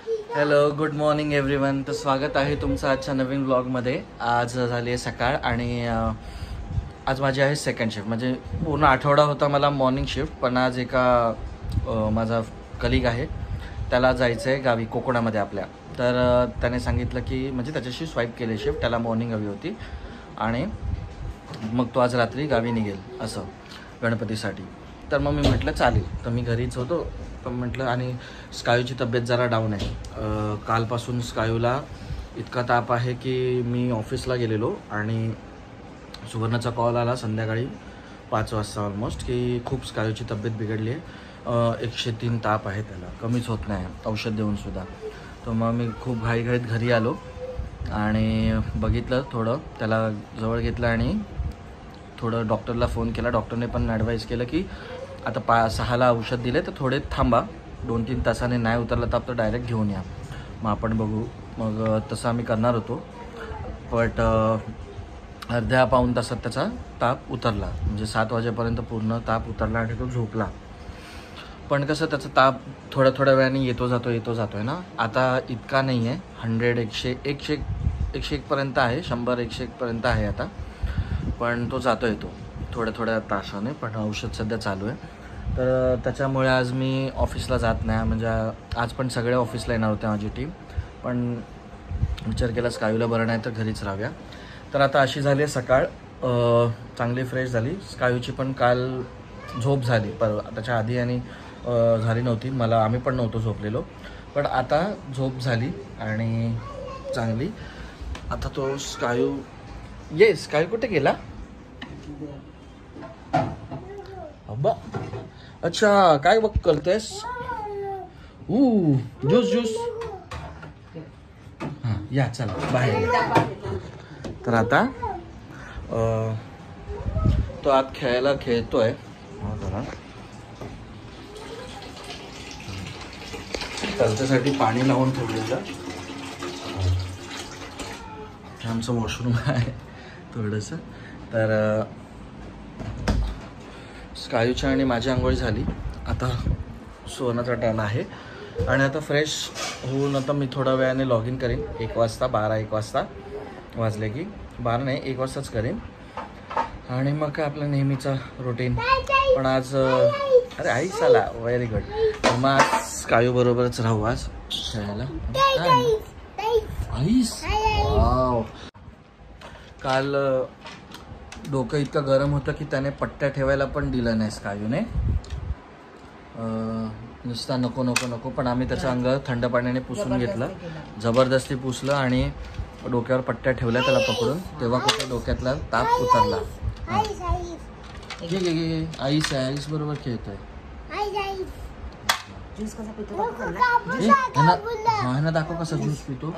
Hello, good morning everyone. तर स्वागत आहे तुमचं आजच्या नवीन व्लॉगमध्ये. आज झाली आहे सकाळ आणि आज माझी आहे सेकंड शिफ्ट. म्हणजे पूर्ण आठवडा होता मला मॉर्निंग शिफ्ट, पण आज एका माझा कलिग आहे त्याला जायचं आहे गावी कोकणामध्ये आपल्या. तर त्याने सांगितलं की म्हणजे त्याच्याशी स्वाईप केली शिफ्ट, त्याला मॉर्निंग हवी होती आणि मग तो आज रात्री गावी निघेल असं गणपतीसाठी. तर मग मी म्हटलं चालेल. तर मी घरीच होतो, पण म्हटलं आणि स्कायूची तब्येत जरा डाऊन आहे. कालपासून स्कायूला इतका ताप आहे की मी ऑफिसला गेलेलो आणि सुवर्णाचा कॉल आला संध्याकाळी 5 वाजता ऑलमोस्ट की खूप स्कायूची तब्येत बिघडली आहे. 103 ताप आहे त्याला, कमीच होत नाही औषध देऊनसुद्धा. तर मग मी खूप घाईघाईत घरी आलो आणि बघितलं, थोडं त्याला जवळ घेतलं आणि थोडं डॉक्टरला फोन केला. डॉक्टरने पण ॲडवाईस केलं की आता 6ला औषध दिले तर थोडे थांबा, 2-3 तासाने नाही उतरला ताप तर डायरेक्ट घेऊन या. मग आपण बघू. मग तसं आम्ही करणार होतो, बट अर्ध्या पाऊण तासात त्याचा ताप उतरला. म्हणजे 7 वाजेपर्यंत पूर्ण ताप उतरला आणि तो झोपला. पण कसं त्याचा ताप थोड्या वेळाने येतो जातो आहे ना. आता इतका नाही आहे, 100-101 पर्यंत आहे, 100-101 पर्यंत आहे आता. पण तो जातो येतो थोड्या तासाने. पण औषध सध्या चालू आहे. तर त्याच्यामुळे आज मी ऑफिसला जात नाही. म्हणजे आज पण सगळे ऑफिसला येणार होते माझी टीम, पण विचार केला स्कायूला बरं नाही तर घरीच राहूया. तर आता अशी झाली आहे सकाळ, चांगली फ्रेश झाली. स्कायूची पण काल झोप झाली, पण त्याच्या आधी आणि झाली नव्हती. आम्ही पण नव्हतो झोपलेलो, पण आता झोप झाली आणि चांगली. आता तो स्कायू कुठे गेला अब्बा? अच्छा, काय बघ करतेस? ज्यूस. हां या, चला बाहेर. तर आता तो आत खेळतोय. त्याच्यासाठी पाणी लावून ठेवलेलं. आमचं वॉशरूम आहे थोडंसं. तर स्कायूच्या आणि माझी आंघोळ झाली. आता सोनाचा टाईम आहे आणि आता फ्रेश होऊन आता मी थोड्या वेळाने लॉग इन करेन 1 वाजता. 12-1 वाजता वाजले की 12 नाही 1 वाजताच करेन. आणि मग काय आपलं नेहमीचा रुटीन. पण आज अरे आई साला व्हेरी गुड. मग आज स्कायू बरोबरच राहू आज खेळायला. Ice wow. काल डोकं इतकं गरम होतं की त्याने पट्ट्या ठेवायला पण दिलं नाही स्कायूने. नुसता नको. पण आम्ही त्याचं अंग थंड पाण्याने पुसून घेतलं, जबरदस्ती पुसलं आणि डोक्यावर पट्ट्या ठेवल्या त्याला पकडून. तेव्हा कुठे डोक्यातला ताप उतरला. घे आईस बरोबर खेळतोय. ह्याना दाखव कसा ज्यूस पितो.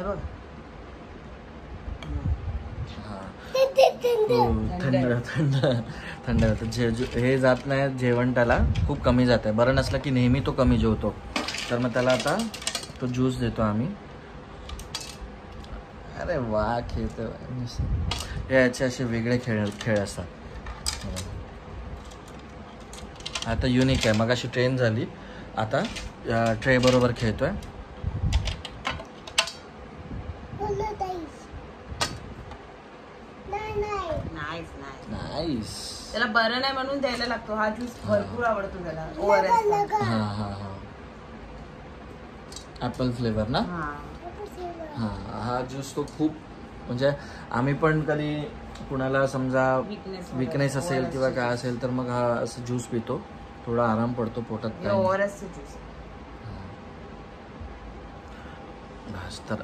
थंड हे जात नाही जेवण, त्याला खूप कमी जात आहे. बरं नसलं की नेहमी तो कमी जेवतो. तर मग त्याला आता तो ज्यूस देतो आम्ही. अरे वा, खेळतो. हे याचे असे वेगळे खेळ असतात. आता युनिक आहे. मगाशी ट्रेन झाली, आता ट्रे बरोबर खेळतोय. नाईस. त्याला बरं नाही म्हणून द्यायला लागतो. हा ज्यूस भरपूर आवडतो त्याला. ORS. ॲपल फ्लेवर ना. हा ज्यूस तो खूप, म्हणजे आम्ही पण कधी कुणाला समजा विकनेस असेल किंवा काय असेल तर मग हा असं ज्यूस पितो, थोडा आराम पडतो पोटात. ORS juice. तर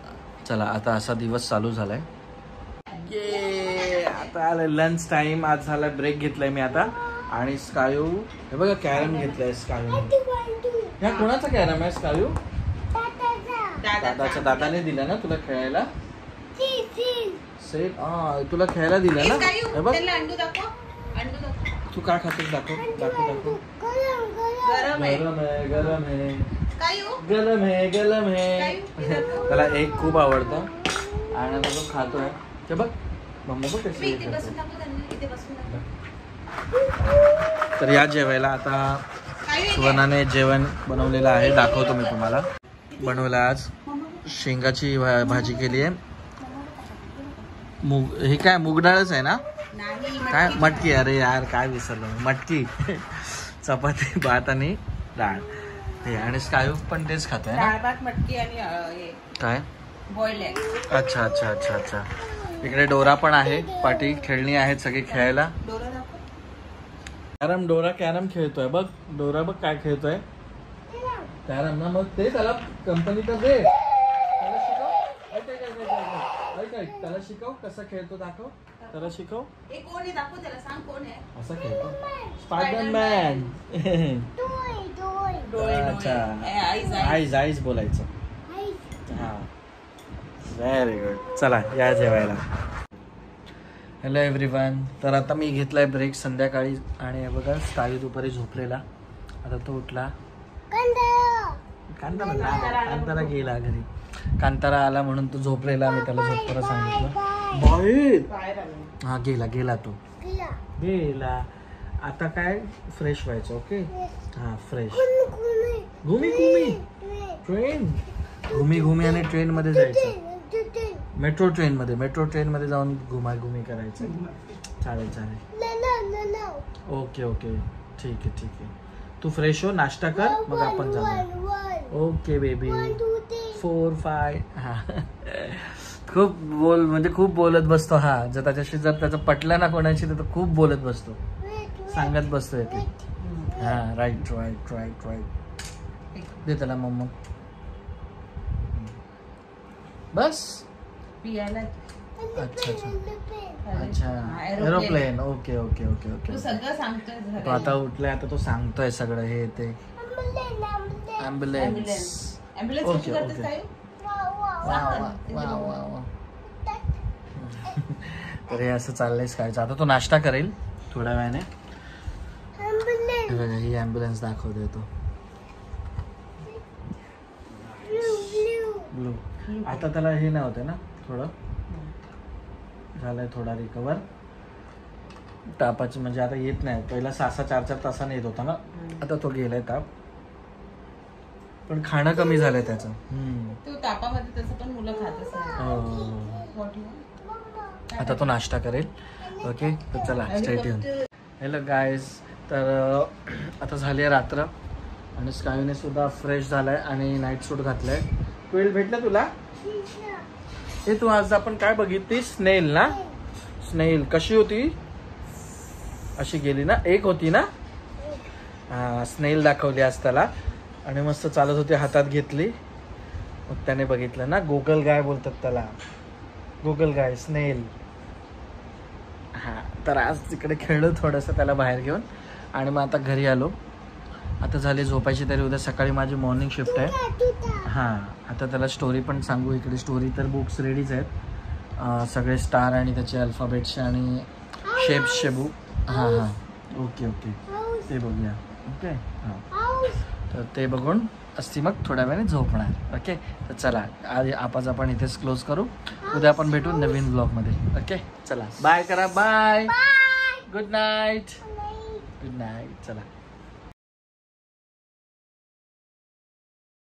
चला, आता असा दिवस चालू झालाय. आता आलं लंच टाइम. आज झाला ब्रेक घेतलाय मी आता. आणि स्कायू हे बघा कॅरम घेतलाय स्कायू. ह्या कोणाचा कॅरम आहे स्कायू? दादाने दिला ना तुला खेळायला. तुला खेळायला दिला ना. हे बघ तू काय खातोस, दाखव. गरम आहे. त्याला एक खूप आवडतं आणि आता तो खातोय. ते बघ मम्मा बघ कशी. तर या जेवायला आता सुवर्णाने जेवण बनवलेलं आहे, दाखवतो मी तुम्हाला. बनवला आज शेंगाची भाजी केली आहे. मूग हे काय मूग डाळच आहे ना काय मटकी अरे यार काय विसरलो मटकी चपाती भात आणि डाळ हे आणि स्कायू पण तेच खात आहे डाळ भात मटकी आणि काय बॉइल्ड एग. अच्छा अच्छा अच्छा अच्छा. इकडे डोरा पण आहे पाठी खेळणी आहेत सगळी खेळायला. कॅरम डोरा कॅरम खेळतोय बघ डोरा बघ काय खेळतोय कॅरम ना मग ते त्याला कंपनीचं दे त्याला शिकव त्याला शिकव कसं खेळतो दाखव त्याला शिकव कोण आहे दाखव त्याला सांग कोण आहे. असं खेळतो स्पायडरमॅन. अच्छा आईज आईज बोलायचं. हा व्हेरी गुड. चला या जेवायला. Hello everyone. तर आता मी घेतलाय ब्रेक संध्याकाळी आणि बघा स्कायू दुपारी झोपलेला आता तो उठला. कांतारा गेला घरी. कांतारा आला म्हणून तो झोपलेला मी त्याला झोपताना सांगितलं बाहेर. हा गेला तो गेला. आता काय फ्रेश व्हायचं. ओके हा फ्रेश. घुमी आणि ट्रेन मध्ये जायचं. मेट्रो ट्रेन मध्ये जाऊन घुमी करायचं. चालेल. ओके ठीक आहे. तू फ्रेश हो नाश्ता कर मग आपण जाऊ. Okay baby 4 5. हा खूप बोलत बसतो हा. जर त्याच्याशी जर त्याचं पटलं ना कोणाशी तर खूप बोलत बसतो सांगत बसतो येते. हा राईट दे त्याला मम्मा बस. अच्छा एरोप्लेन. ओके सगळं सांगतोय. तो आता उठलाय आता तो सांगतोय सगळं हे ते. ॲम्ब्युलन्स. ओके तर हे असं चाललंय काय. आता तो नाश्ता करेल थोड्या वेळाने. ही ॲम्ब्युलन्स दाखवते तो ब्लू. आता त्याला हे नाही होते ना थोडं झालंय थोडा रिकवर तापाची म्हणजे आता येत नाही. पहिला 6-4 तासाने येत होता ना आता तो गेलाय ताप पण खाणं कमी झालंय त्याचं. तो तापामध्ये तसं पण मुलं खात असतात. आता तो नाश्ता करेल. ओके तर चला स्टे ट्यून. Hello guys. तर आता झाली आहे रात्र आणि स्कायूने सुद्धा फ्रेश झालाय आणि नाईट सूट घातलाय. ट्वेल भेटलं तुला हे तू आज आपण काय बघितली स्नेल ना. स्नेल कशी होती अशी गेली ना एक होती ना. हा स्नेल दाखवली आज त्याला आणि मस्त चालत होती हातात घेतली मग त्याने बघितलं ना. गोगल गाय बोलतात त्याला. गोगल गाय स्नेल. हा तर आज तिकडे खेळलो थोडंसं त्याला बाहेर घेऊन आणि मग आता घरी आलो. आता झाली झोपायची तरी उद्या सकाळी माझी मॉर्निंग शिफ्ट आहे. हां आता त्याला स्टोरी पण सांगू. इकडे स्टोरी तर बुक्स रेडीच आहेत सगळे स्टार आणि त्याचे अल्फाबेट्स आणि शेप्स शेबू. हां ओके ते बघूया. ओके हां तर ते बघून असती मग थोड्या वेळाने झोपणार. ओके तर चला आज आपण इथेच क्लोज करू. उद्या आपण भेटू नवीन ब्लॉगमध्ये. ओके चला बाय करा. बाय गुड नाईट चला.